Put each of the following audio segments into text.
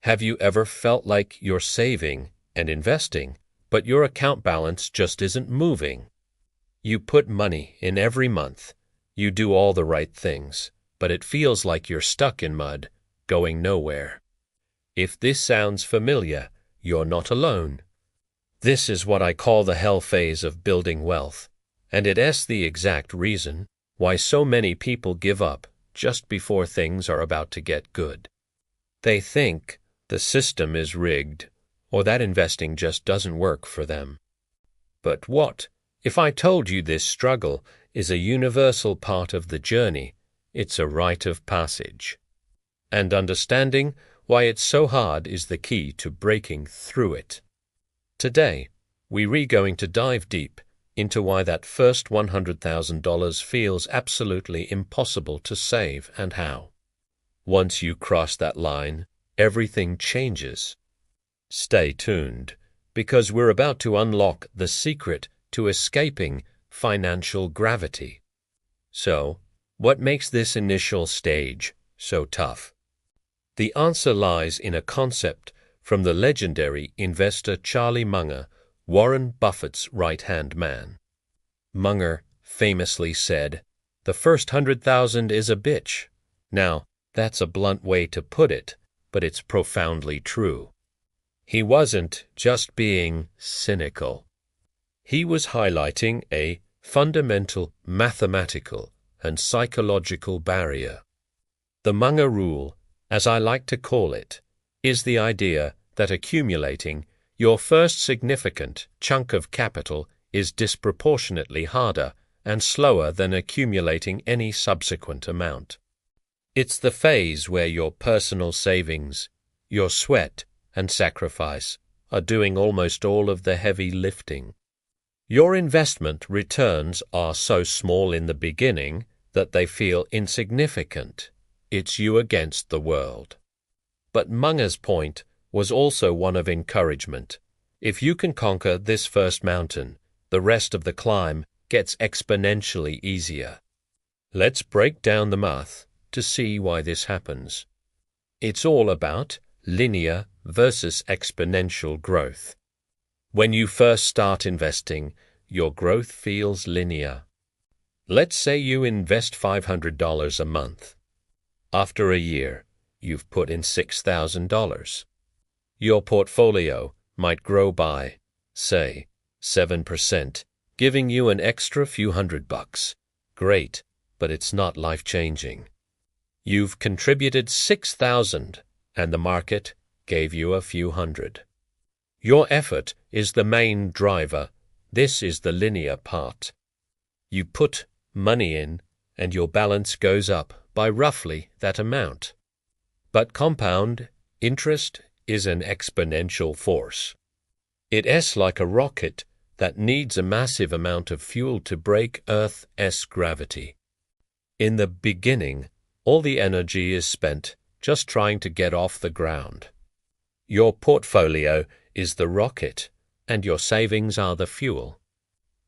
Have you ever felt like you're saving and investing, but your account balance just isn't moving? You put money in every month, you do all the right things, but it feels like you're stuck in mud, going nowhere. If this sounds familiar, you're not alone. This is what I call the hell phase of building wealth, and it is the exact reason why so many people give up just before things are about to get good. They think the system is rigged, or that investing just doesn't work for them. But what if I told you this struggle is a universal part of the journey? It's a rite of passage. And understanding why it's so hard is the key to breaking through it. Today, we're going to dive deep into why that first $100,000 feels absolutely impossible to save and how. Once you cross that line, everything changes. Stay tuned, because we're about to unlock the secret to escaping financial gravity. So, what makes this initial stage so tough? The answer lies in a concept from the legendary investor Charlie Munger, Warren Buffett's right-hand man. Munger famously said, "The first 100,000 is a bitch." Now, that's a blunt way to put it, but it's profoundly true. He wasn't just being cynical. He was highlighting a fundamental mathematical and psychological barrier. The Munger rule, as I like to call it, is the idea that accumulating your first significant chunk of capital is disproportionately harder and slower than accumulating any subsequent amount. It's the phase where your personal savings, your sweat and sacrifice are doing almost all of the heavy lifting. Your investment returns are so small in the beginning that they feel insignificant. It's you against the world. But Munger's point was also one of encouragement. If you can conquer this first mountain, the rest of the climb gets exponentially easier. Let's break down the math to see why this happens. It's all about linear versus exponential growth. When you first start investing, your growth feels linear. Let's say you invest $500 a month. After a year, you've put in $6,000. Your portfolio might grow by, say, 7%, giving you an extra few $100. Great, but it's not life-changing. You've contributed $6,000, and the market gave you a few hundred. Your effort is the main driver. This is the linear part. You put money in, and your balance goes up by roughly that amount. But compound interest is an exponential force. It is like a rocket that needs a massive amount of fuel to break Earth's gravity. In the beginning, all the energy is spent just trying to get off the ground. Your portfolio is the rocket, and your savings are the fuel.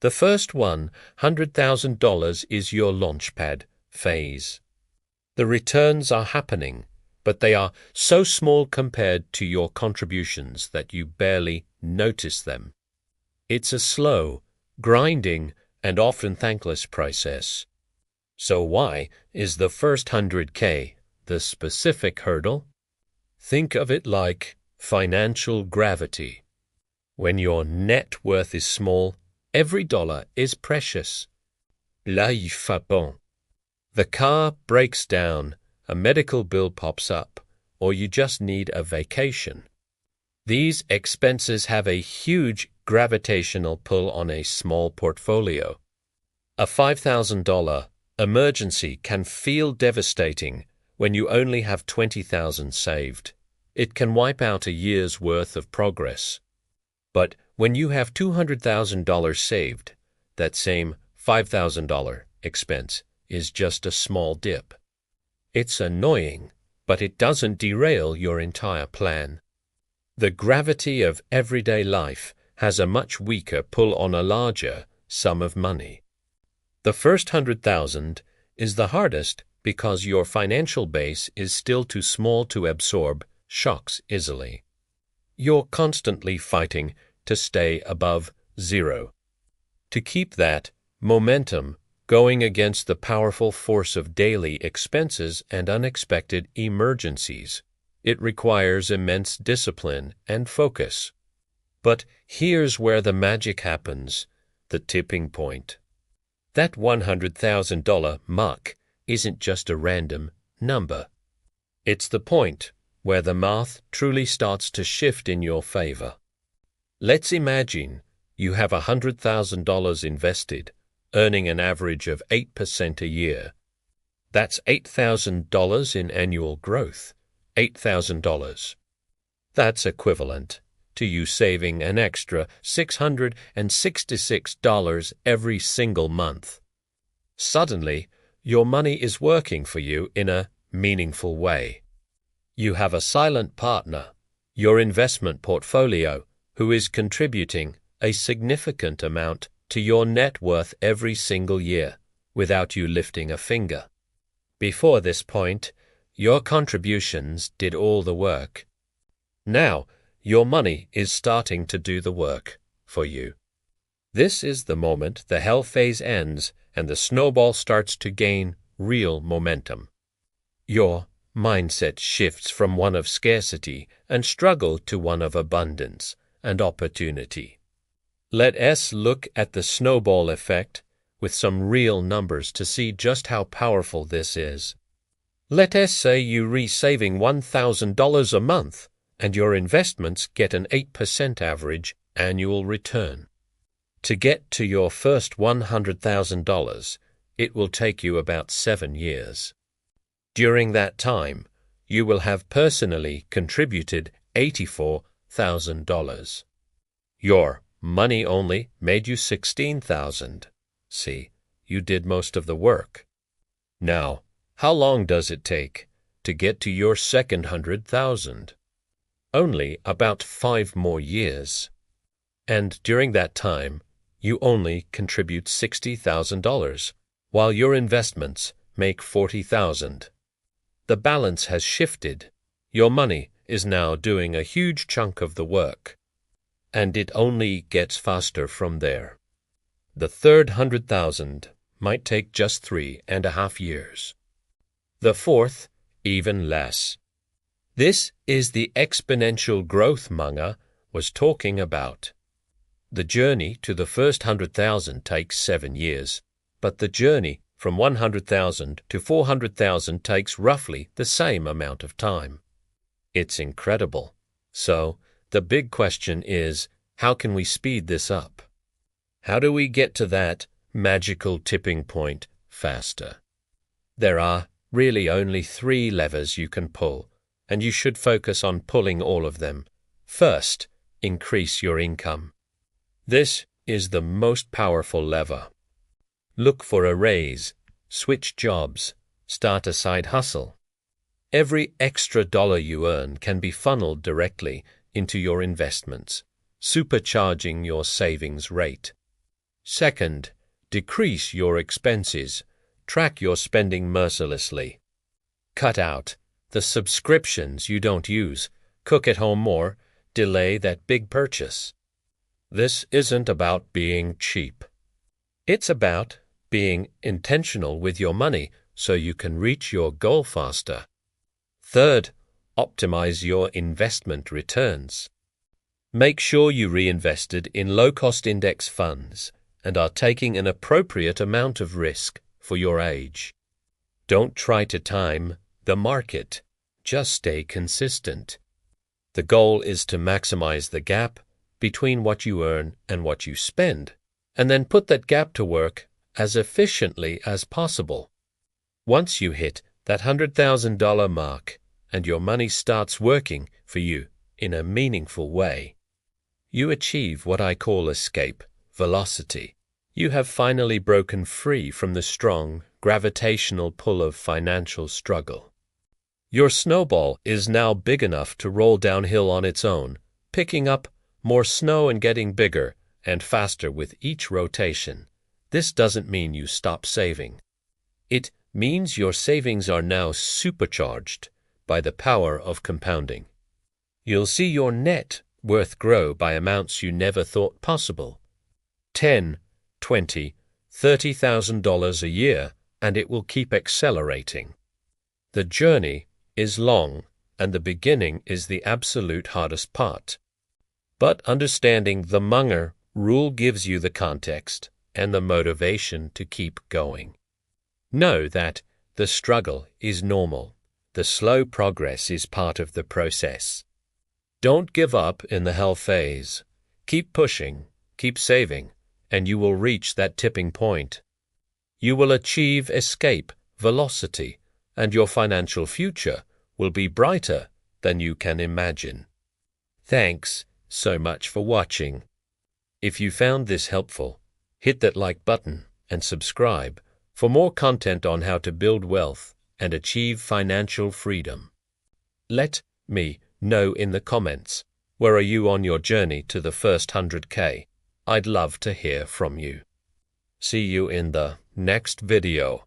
The first $100,000 is your launchpad phase. The returns are happening, but they are so small compared to your contributions that you barely notice them. It's a slow, grinding, and often thankless process. So why is the first 100K the specific hurdle? Think of it like financial gravity. When your net worth is small, every dollar is precious. Là, il fait bon. The car breaks down, a medical bill pops up, or you just need a vacation. These expenses have a huge gravitational pull on a small portfolio. A $5,000 emergency can feel devastating when you only have $20,000 saved. It can wipe out a year's worth of progress. But when you have $200,000 saved, that same $5,000 expense is just a small dip. It's annoying, but it doesn't derail your entire plan. The gravity of everyday life has a much weaker pull on a larger sum of money. The first 100,000 is the hardest because your financial base is still too small to absorb shocks easily. You're constantly fighting to stay above zero. To keep that momentum going against the powerful force of daily expenses and unexpected emergencies, it requires immense discipline and focus. But here's where the magic happens, the tipping point. That $100,000 mark isn't just a random number. It's the point where the math truly starts to shift in your favor. Let's imagine you have $100,000 invested, earning an average of 8% a year. That's $8,000 in annual growth. $8,000. That's equivalent to you saving an extra $666 every single month. Suddenly, your money is working for you in a meaningful way. You have a silent partner, your investment portfolio, who is contributing a significant amount to your net worth every single year without you lifting a finger. Before this point, your contributions did all the work. Now, your money is starting to do the work for you. This is the moment the hell phase ends and the snowball starts to gain real momentum. Your mindset shifts from one of scarcity and struggle to one of abundance and opportunity. Let us look at the snowball effect with some real numbers to see just how powerful this is. Let us say you re-saving $1,000 a month and your investments get an 8% average annual return. To get to your first $100,000, it will take you about 7 years. During that time, you will have personally contributed $84,000. Your money only made you $16,000. See, you did most of the work. Now, how long does it take to get to your second $100,000? Only about 5 more years. And during that time, you only contribute $60,000, while your investments make $40,000. The balance has shifted. Your money is now doing a huge chunk of the work. And it only gets faster from there. The third $100,000 might take just 3.5 years. The fourth, even less. This is the exponential growth Munger was talking about. The journey to the first 100,000 takes 7 years, but the journey from 100,000 to 400,000 takes roughly the same amount of time. It's incredible. So, the big question is, how can we speed this up? How do we get to that magical tipping point faster? There are really only 3 levers you can pull, and you should focus on pulling all of them. First, increase your income. This is the most powerful lever. Look for a raise, switch jobs, start a side hustle. Every extra dollar you earn can be funneled directly into your investments, supercharging your savings rate. Second, decrease your expenses. Track your spending mercilessly. Cut out the subscriptions you don't use. Cook at home more. Delay that big purchase. This isn't about being cheap. It's about being intentional with your money so you can reach your goal faster. Third, optimize your investment returns. Make sure you reinvested in low-cost index funds and are taking an appropriate amount of risk for your age. Don't try to time the market. Just stay consistent. The goal is to maximize the gap between what you earn and what you spend, and then put that gap to work as efficiently as possible. Once you hit that $100,000 mark and your money starts working for you in a meaningful way, you achieve what I call escape velocity. You have finally broken free from the strong gravitational pull of financial struggle. Your snowball is now big enough to roll downhill on its own, picking up more snow and getting bigger and faster with each rotation. This doesn't mean you stop saving. It means your savings are now supercharged by the power of compounding. You'll see your net worth grow by amounts you never thought possible. $10, $20, $30,000 a year, and it will keep accelerating. The journey is long, and the beginning is the absolute hardest part. But understanding the Munger rule gives you the context and the motivation to keep going. Know that the struggle is normal. The slow progress is part of the process. Don't give up in the hell phase. Keep pushing, keep saving, and you will reach that tipping point. You will achieve escape velocity, and your financial future will be brighter than you can imagine. Thanks so much for watching. If you found this helpful, hit that like button and subscribe for more content on how to build wealth and achieve financial freedom. Let me know in the comments, where are you on your journey to the first 100K? I'd love to hear from you. See you in the next video.